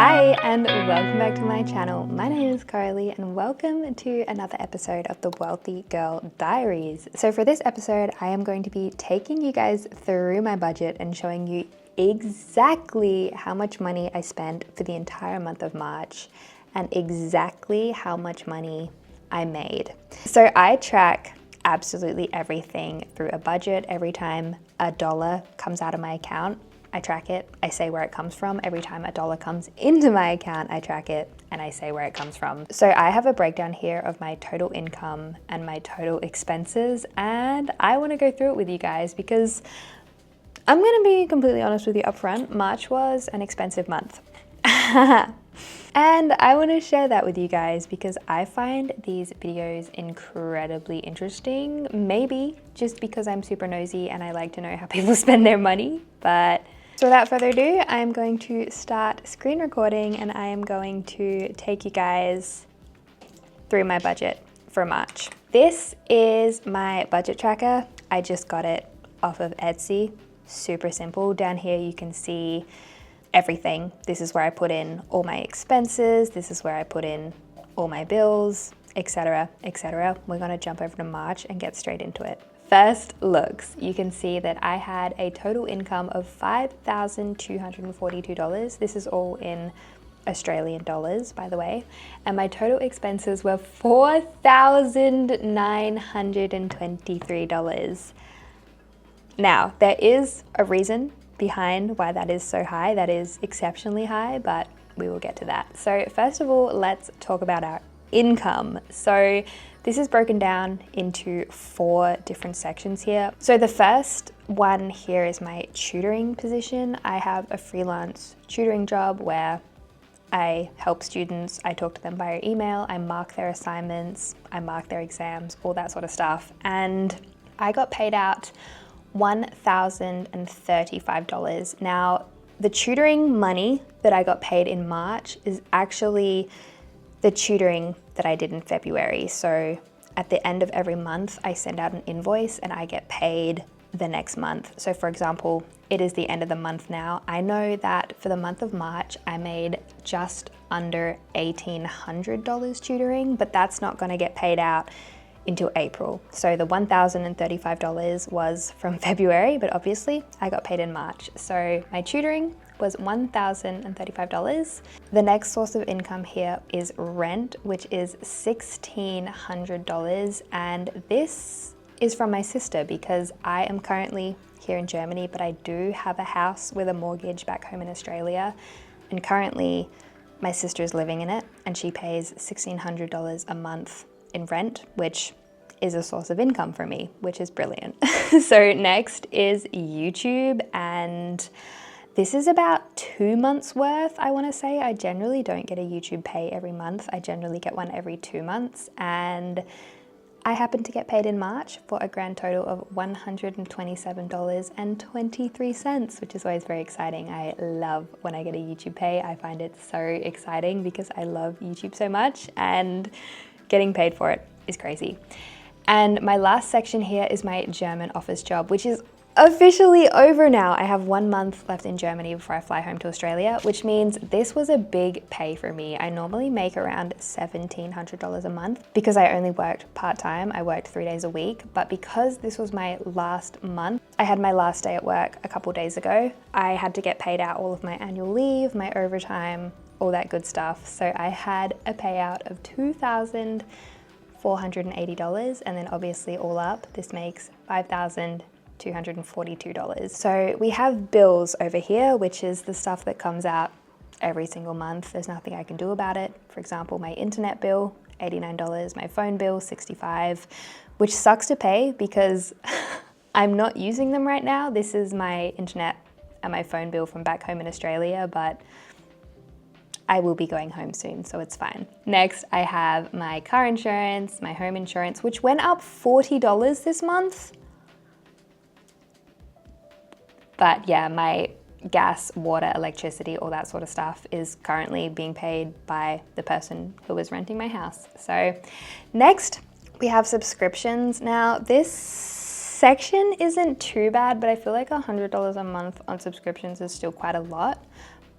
Hi and welcome back to my channel. My name is Coralie and welcome to another episode of the Wealthy Girl Diaries. So for this episode, I am going to be taking you guys through my budget and showing you exactly how much money I spent for the entire month of March and exactly how much money I made. So I track absolutely everything through a budget. Every time a dollar comes out of my account, I track it, I say where it comes from. Every time a dollar comes into my account, I track it and I say where it comes from. So I have a breakdown here of my total income and my total expenses, and I want to go through it with you guys because I'm going to be completely honest with you up front. March was an expensive month. And I want to share that with you guys because I find these videos incredibly interesting. Maybe just because I'm super nosy and I like to know how people spend their money. But so without further ado, I'm going to start screen recording and I am going to take you guys through my budget for March. This is my budget tracker. I just got it off of Etsy. Super simple. Down here you can see everything. This is where I put in all my expenses. This is where I put in all my bills, etc., etc. We're gonna jump over to March and get straight into it. First looks, you can see that I had a total income of $5,242. This is all in Australian dollars, by the way. And my total expenses were $4,923. Now, there is a reason behind why that is so high. That is exceptionally high, but we will get to that. So first of all, let's talk about our income. So this is broken down into 4 different sections here. So the first one here is my tutoring position. I have a freelance tutoring job where I help students, I talk to them via email, I mark their assignments, I mark their exams, all that sort of stuff. And I got paid out $1,035. Now, the tutoring money that I got paid in March is actually the tutoring that I did in February. So at the end of every month, I send out an invoice and I get paid the next month. So for example, it is the end of the month now. I know that for the month of March, I made just under $1,800 tutoring, but that's not gonna get paid out until April. So the $1,035 was from February, but obviously I got paid in March. So my tutoring was $1,035. The next source of income here is rent, which is $1,600. And this is from my sister because I am currently here in Germany, but I do have a house with a mortgage back home in Australia. And currently my sister is living in it and she pays $1,600 a month in rent, which is a source of income for me, which is brilliant. So next is YouTube, and this is about 2 months worth, I wanna say. I generally don't get a YouTube pay every month. I generally get one every 2 months, and I happen to get paid in March for a grand total of $127.23, which is always very exciting. I love when I get a YouTube pay. I find it so exciting because I love YouTube so much, and getting paid for it is crazy. And my last section here is my German office job, which is officially over now. I have 1 month left in Germany before I fly home to Australia, which means this was a big pay for me. I normally make around $1,700 a month because I only worked part-time. I worked 3 days a week, but because this was my last month, I had my last day at work a couple days ago. I had to get paid out all of my annual leave, my overtime, all that good stuff. So I had a payout of $2,480, and then obviously all up, this makes $5,242. So we have bills over here, which is the stuff that comes out every single month. There's nothing I can do about it. For example, my internet bill, $89, my phone bill, $65, which sucks to pay because I'm not using them right now. This is my internet and my phone bill from back home in Australia, but I will be going home soon, so it's fine. Next, I have my car insurance, my home insurance, which went up $40 this month. But yeah, my gas, water, electricity, all that sort of stuff is currently being paid by the person who is renting my house. So next, we have subscriptions. Now, this section isn't too bad, but I feel like $100 a month on subscriptions is still quite a lot.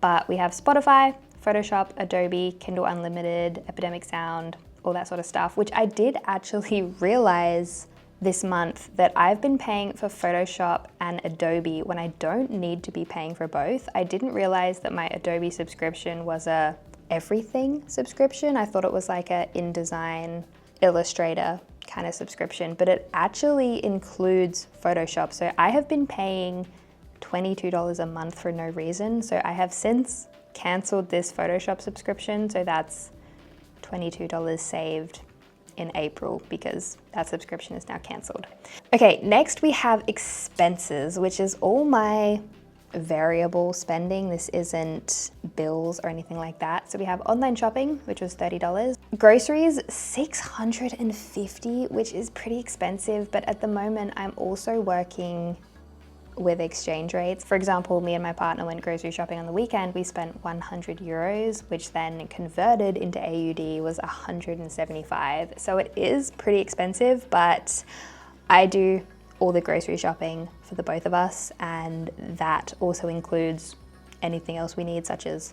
But we have Spotify, Photoshop, Adobe, Kindle Unlimited, Epidemic Sound, all that sort of stuff, which I did actually realize this month that I've been paying for Photoshop and Adobe when I don't need to be paying for both. I didn't realize that my Adobe subscription was a everything subscription. I thought it was like a InDesign, Illustrator kind of subscription, but it actually includes Photoshop. So I have been paying $22 a month for no reason. So I have since canceled this Photoshop subscription. So that's $22 saved in April because that subscription is now canceled. Okay, next we have expenses, which is all my variable spending. This isn't bills or anything like that. So we have online shopping, which was $30. Groceries, $650, which is pretty expensive, but at the moment I'm also working with exchange rates. For example, me and my partner went grocery shopping on the weekend. We spent 100 euros, which then converted into AUD was 175. So it is pretty expensive, but I do all the grocery shopping for the both of us, and that also includes anything else we need, such as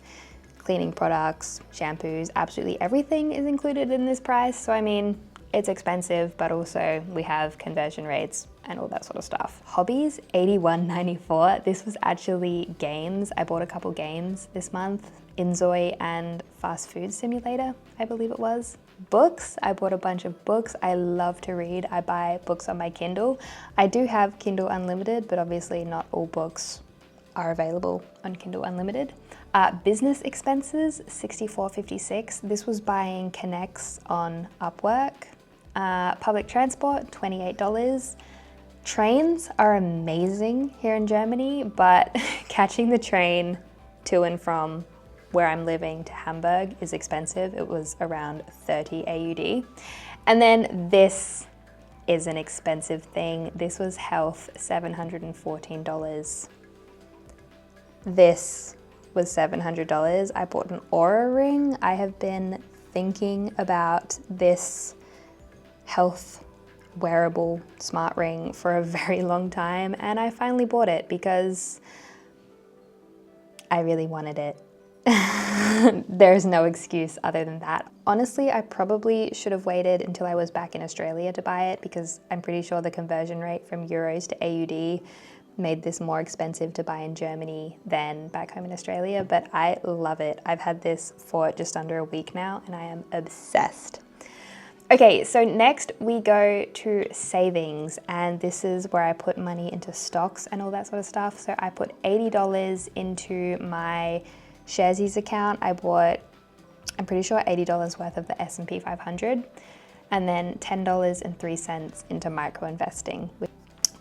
cleaning products, shampoos, absolutely everything is included in this price. So I mean, it's expensive, but also we have conversion rates and all that sort of stuff. Hobbies, $81.94. This was actually games. I bought a couple games this month, Inzoi and Fast Food Simulator, I believe it was. Books, I bought a bunch of books. I love to read. I buy books on my Kindle. I do have Kindle Unlimited, but obviously not all books are available on Kindle Unlimited. Business expenses, $64.56. This was buying Connects on Upwork. Public transport, $28. Trains are amazing here in Germany, but catching the train to and from where I'm living to Hamburg is expensive. It was around 30 AUD. And then this is an expensive thing. This was health, $714. This was $700. I bought an Aura ring. I have been thinking about this health wearable smart ring for a very long time, and I finally bought it because I really wanted it. There's no excuse other than that. Honestly, I probably should have waited until I was back in Australia to buy it, because I'm pretty sure the conversion rate from euros to AUD made this more expensive to buy in Germany than back home in Australia, but I love it. I've had this for just under a week now and I am obsessed. Okay, so next we go to savings, and this is where I put money into stocks and all that sort of stuff. So I put $80 into my Sharesies account. I bought, I'm pretty sure $80 worth of the S&P 500, and then $10.03 into micro investing,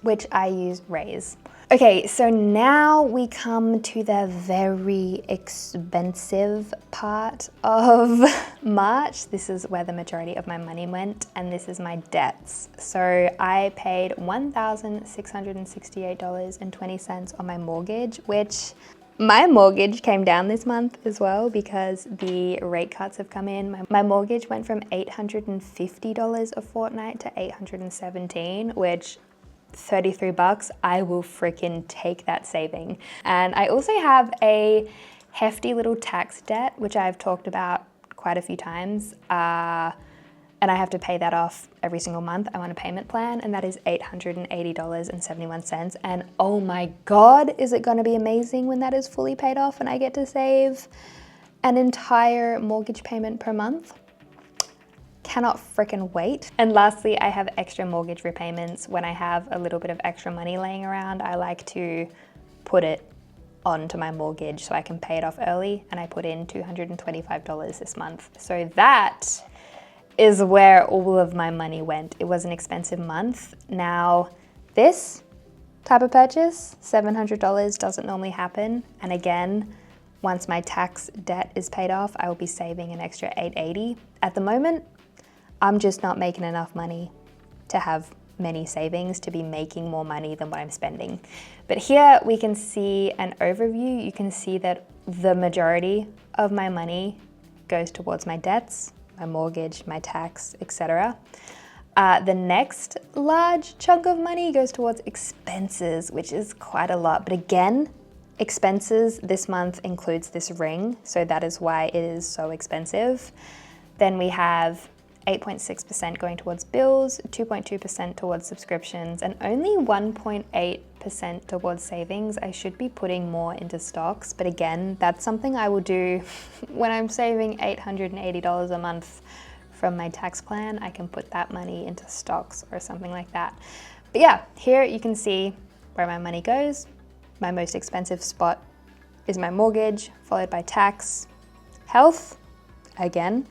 which I use Raise. Okay, so now we come to the very expensive part of March. This is where the majority of my money went, and this is my debts. So I paid $1,668.20 on my mortgage, which my mortgage came down this month as well because the rate cuts have come in. My mortgage went from $850 a fortnight to $817, which $33, I will freaking take that saving. And I also have a hefty little tax debt, which I've talked about quite a few times. And I have to pay that off every single month. I'm on a payment plan, and that is $880.71. And oh my God, is it gonna be amazing when that is fully paid off and I get to save an entire mortgage payment per month. Cannot frickin' wait. And lastly, I have extra mortgage repayments. When I have a little bit of extra money laying around, I like to put it onto my mortgage so I can pay it off early, and I put in $225 this month. So that is where all of my money went. It was an expensive month. Now, this type of purchase, $700, doesn't normally happen. And again, once my tax debt is paid off, I will be saving an extra $880. At the moment, I'm just not making enough money to have many savings to be making more money than what I'm spending. But here we can see an overview. You can see that the majority of my money goes towards my debts, my mortgage, my tax, etc. The next large chunk of money goes towards expenses, which is quite a lot. But again, expenses this month includes this ring, so that is why it is so expensive. Then we have 8.6% going towards bills, 2.2% towards subscriptions, and only 1.8% towards savings. I should be putting more into stocks, but again, that's something I will do when I'm saving $880 a month from my tax plan. I can put that money into stocks or something like that. But yeah, here you can see where my money goes. My most expensive spot is my mortgage, followed by tax. Health, again,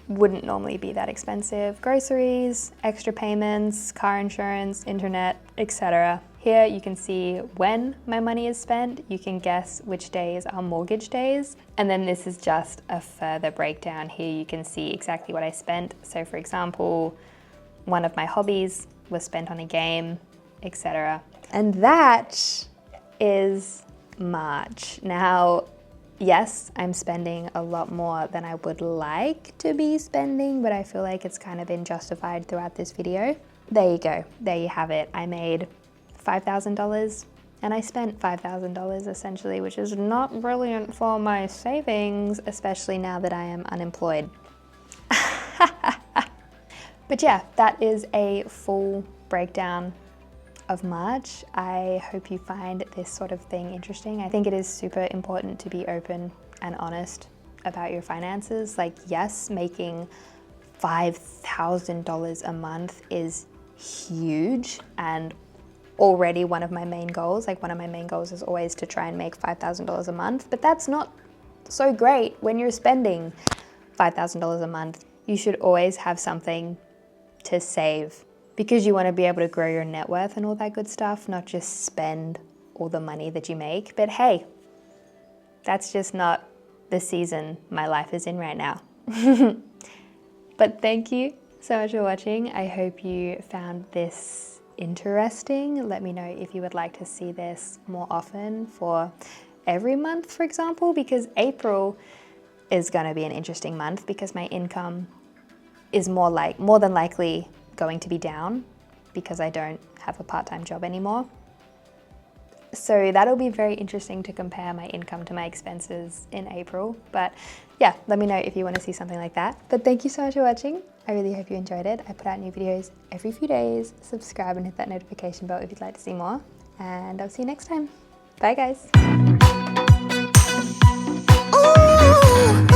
wouldn't normally be that expensive. Groceries, extra payments, car insurance, internet, etc. Here you can see when my money is spent. You can guess which days are mortgage days. And then this is just a further breakdown. Here you can see exactly what I spent. So for example, one of my hobbies was spent on a game, etc. And that is March. Now, yes, I'm spending a lot more than I would like to be spending, but I feel like it's kind of been justified throughout this video. There you go. There you have it. I made $5,000 and I spent $5,000 essentially, which is not brilliant for my savings, especially now that I am unemployed. But yeah, that is a full breakdown of March. I hope you find this sort of thing interesting. I think it is super important to be open and honest about your finances. Like, yes, making $5,000 a month is huge and already one of my main goals. Like, one of my main goals is always to try and make $5,000 a month, but that's not so great when you're spending $5,000 a month. You should always have something to save, because you want to be able to grow your net worth and all that good stuff, not just spend all the money that you make. But hey, that's just not the season my life is in right now. But thank you so much for watching. I hope you found this interesting. Let me know if you would like to see this more often for every month, for example, because April is going to be an interesting month because my income is more than likely going to be down because I don't have a part-time job anymore. So that'll be very interesting to compare my income to my expenses in April. But yeah, let me know if you want to see something like that. But thank you so much for watching. I really hope you enjoyed it. I put out new videos every few days. Subscribe and hit that notification bell if you'd like to see more. And I'll see you next time. Bye guys. Ooh.